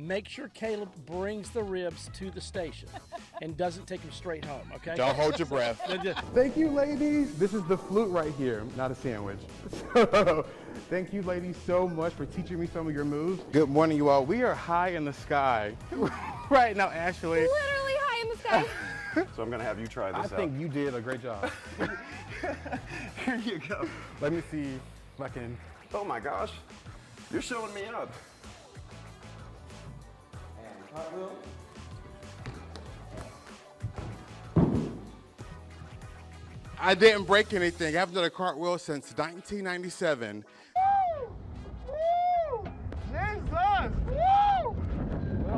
make sure Caleb brings the ribs to the station and doesn't take them straight home, okay? Don't hold your breath. Thank you, ladies. This is the flute right here, not a sandwich. So, thank you, ladies, so much for teaching me some of your moves. Good morning, you all. We are high in the sky right now, Ashley. Literally high in the sky. So I'm gonna have you try this out. I think you did a great job. Here you go. Let me see if I can. Oh my gosh, you're showing me up. I didn't break anything. I haven't done a cartwheel since 1997. Woo! Woo! Jesus!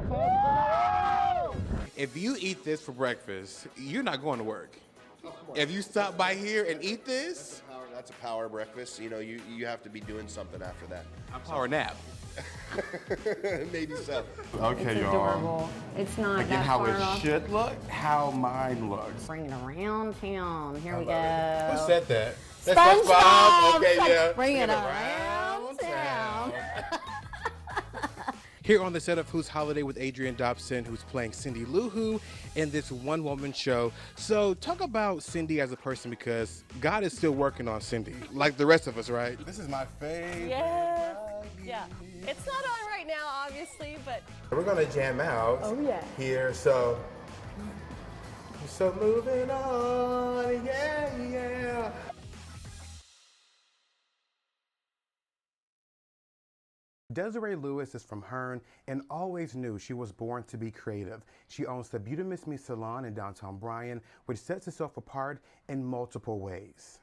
Woo! If you eat this for breakfast, you're not going to work. If you stop by here and eat this, that's a power breakfast. You know, you have to be doing something after that. a power nap. Maybe so. Okay, It's y'all. adorable. It's not Again, that how far it off. should look, how mine looks. Bring it around town. Here we Who go. said that? SpongeBob. Okay, It's like, yeah. bring it around around town. Here on the set of Who's Holiday with Adrienne Dobson, who's playing Cindy Lou Who in this one-woman show. So talk about Cindy as a person, because God is still working on Cindy, like the rest of us, right? This is my favorite. Yes. Yeah. It's not on right now, obviously, but We're gonna jam out here, so moving on, yeah. Desiree Lewis is from Hearn and always knew she was born to be creative. She owns the Beauty Miss Me salon in downtown Bryan, which sets itself apart in multiple ways.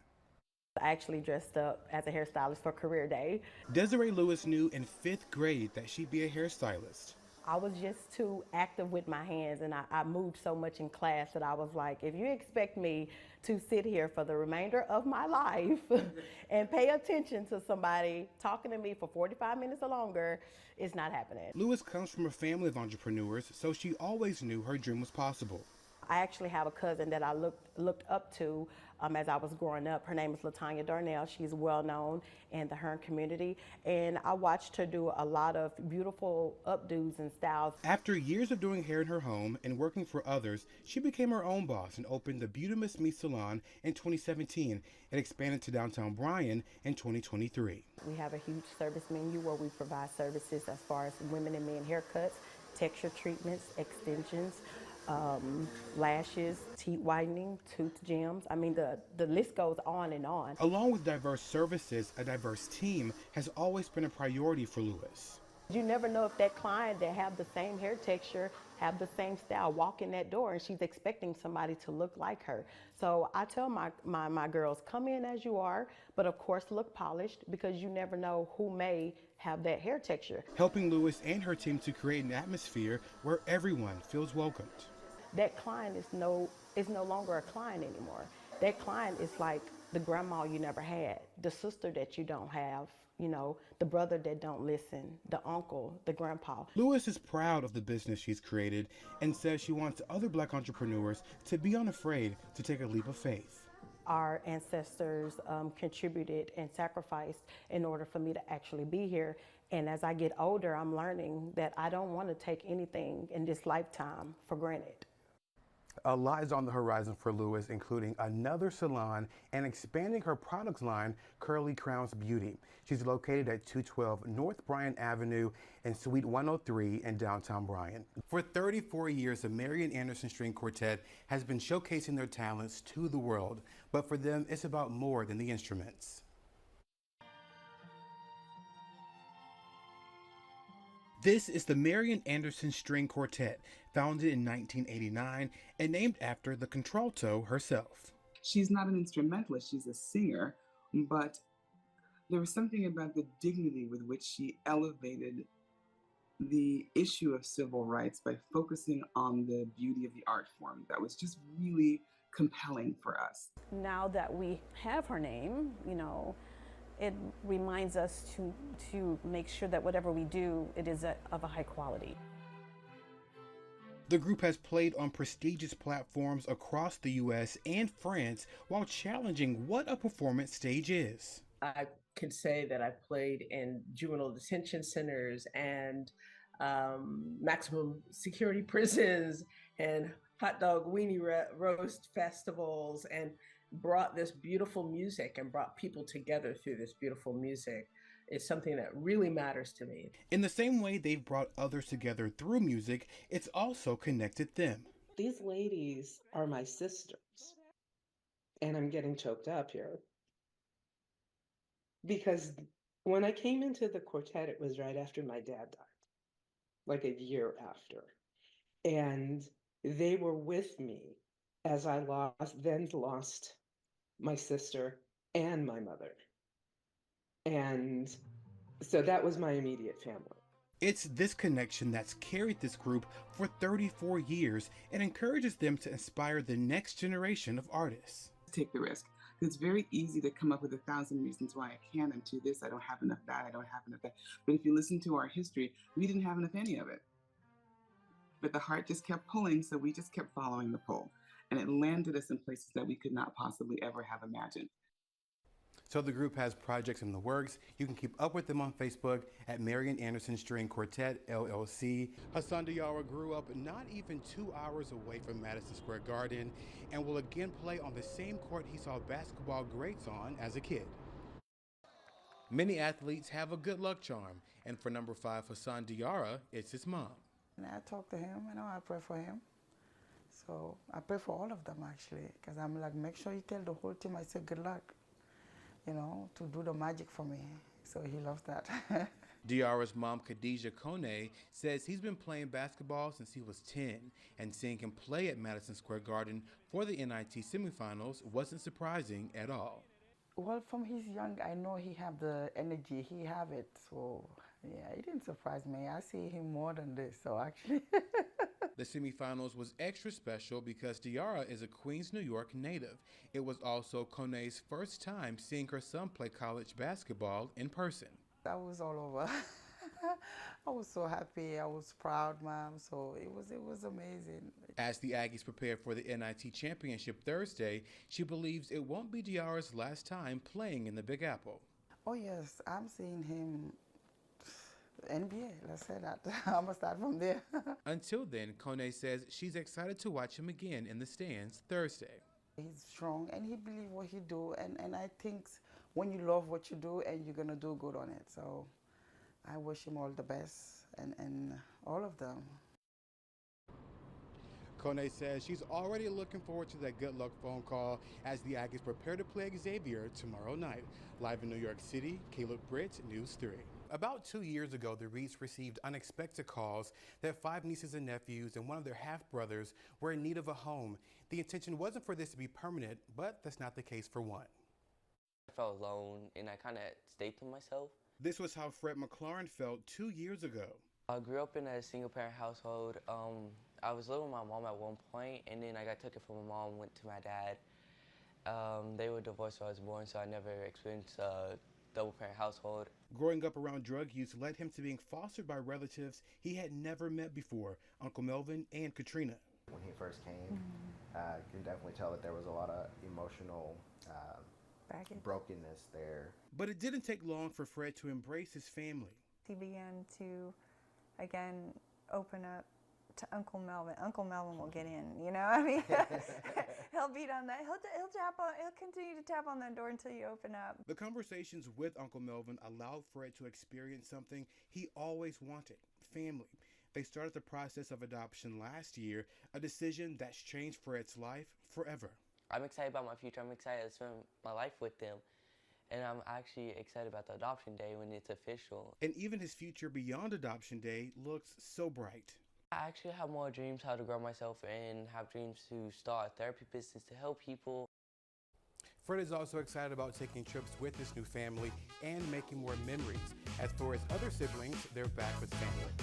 I actually dressed up as a hairstylist for career day. Desiree Lewis knew in 5th grade that she'd be a hairstylist. I was just too active with my hands, and I moved so much in class that I was like, if you expect me to sit here for the remainder of my life and pay attention to somebody talking to me for 45 minutes or longer, it's not happening. Lewis comes from a family of entrepreneurs, so she always knew her dream was possible. I actually have a cousin that I looked up to as I was growing up. Her name is LaTanya Darnell. She's well known in the Hearn community, and I watched her do a lot of beautiful updos and styles. After years of doing hair in her home and working for others, she became her own boss and opened the Beauty Miss Me salon in 2017 and expanded to downtown Bryan in 2023. We have a huge service menu where we provide services as far as women and men haircuts, texture treatments, extensions, lashes, teeth whitening, tooth gems. I mean, the list goes on and on. Along with diverse services, a diverse team has always been a priority for Lewis. You never know if that client that have the same hair texture, have the same style, walk in that door and she's expecting somebody to look like her. So I tell my girls, come in as you are, but of course look polished, because you never know who may have that hair texture. Helping Lewis and her team to create an atmosphere where everyone feels welcomed. That client is no longer a client anymore. That client is like the grandma you never had, the sister that you don't have, you know, the brother that don't listen, the uncle, the grandpa. Lewis is proud of the business she's created and says she wants other Black entrepreneurs to be unafraid to take a leap of faith. Our ancestors contributed and sacrificed in order for me to actually be here. And as I get older, I'm learning that I don't want to take anything in this lifetime for granted. A lot is on the horizon for Lewis, including another salon and expanding her products line, Curly Crowns Beauty. She's located at 212 North Bryan Avenue and Suite 103 in downtown Bryan. For 34 years, the Marian Anderson String Quartet has been showcasing their talents to the world, but for them, it's about more than the instruments. This is the Marian Anderson String Quartet, founded in 1989 and named after the contralto herself. She's not an instrumentalist, she's a singer, but there was something about the dignity with which she elevated the issue of civil rights by focusing on the beauty of the art form that was just really compelling for us. Now that we have her name, you know, it reminds us to make sure that whatever we do, it is of a high quality. The group has played on prestigious platforms across the U.S. and France while challenging what a performance stage is. I can say that I played in juvenile detention centers and maximum security prisons and hot dog weenie roast festivals, and brought this beautiful music and brought people together through this beautiful music is something that really matters to me. In the same way they've brought others together through music, it's also connected them. These ladies are my sisters, and I'm getting choked up here. Because when I came into the quartet, it was right after my dad died, like a year after. And they were with me as I lost my sister and my mother. And so that was my immediate family. It's this connection that's carried this group for 34 years and encourages them to inspire the next generation of artists. Take the risk. It's very easy to come up with 1,000 reasons why I can't, I'm too this, I don't have enough that, I don't have enough that. But if you listen to our history, we didn't have enough any of it. But the heart just kept pulling, so we just kept following the pull. And it landed us in places that we could not possibly ever have imagined. So the group has projects in the works. You can keep up with them on Facebook at Marian Anderson String Quartet, LLC. Hassan Diarra grew up not even 2 hours away from Madison Square Garden and will again play on the same court he saw basketball greats on as a kid. Many athletes have a good luck charm, and for number 5 Hassan Diarra, it's his mom. And I talk to him, I pray for him. So I pray for all of them actually, because I'm like, make sure you tell the whole team I say good luck, to do the magic for me. So he loves that. Diarra's mom, Khadijah Kone, says he's been playing basketball since he was 10, and seeing him play at Madison Square Garden for the NIT semifinals wasn't surprising at all. Well, from his young, I know he have the energy, he have it. So yeah, it didn't surprise me. I see him more than this, so actually. The semifinals was extra special because Diarra is a Queens, New York native. It was also Kone's first time seeing her son play college basketball in person. I was all over. I was so happy. I was proud, Mom. So it was amazing. As the Aggies prepare for the NIT championship Thursday, she believes it won't be Diarra's last time playing in the Big Apple. Oh yes, I'm seeing him. NBA, let's say that. I'm gonna start from there. Until then, Kone says she's excited to watch him again in the stands Thursday. He's strong and he believes what he do, and I think when you love what you do and you're gonna do good on it. So I wish him all the best and all of them. Kone says she's already looking forward to that good luck phone call as the Aggies prepare to play Xavier tomorrow night. Live in New York City, Caleb Britt, News 3. About 2 years ago, the Reeds received unexpected calls that 5 nieces and nephews and one of their half-brothers were in need of a home. The intention wasn't for this to be permanent, but that's not the case for one. I felt alone, and I kind of stayed to myself. This was how Fred McLaurin felt 2 years ago. I grew up in a single-parent household. I was living with my mom at one point, and then I got taken from my mom, went to my dad. They were divorced when I was born, so I never experienced a double-parent household. Growing up around drug use led him to being fostered by relatives he had never met before, Uncle Melvin and Katrina. When he first came, you can definitely tell that there was a lot of emotional brokenness there. But it didn't take long for Fred to embrace his family. He began to, again, open up to Uncle Melvin. Uncle Melvin will get in, I mean, he'll beat on that. He'll continue to tap on that door until you open up. The conversations with Uncle Melvin allowed Fred to experience something he always wanted, family. They started the process of adoption last year, a decision that's changed Fred's life forever. I'm excited about my future. I'm excited to spend my life with them. And I'm actually excited about the adoption day when it's official. And even his future beyond adoption day looks so bright. I actually have more dreams how to grow myself and have dreams to start a therapy business to help people. Fred is also excited about taking trips with his new family and making more memories. As for his other siblings, they're back with family.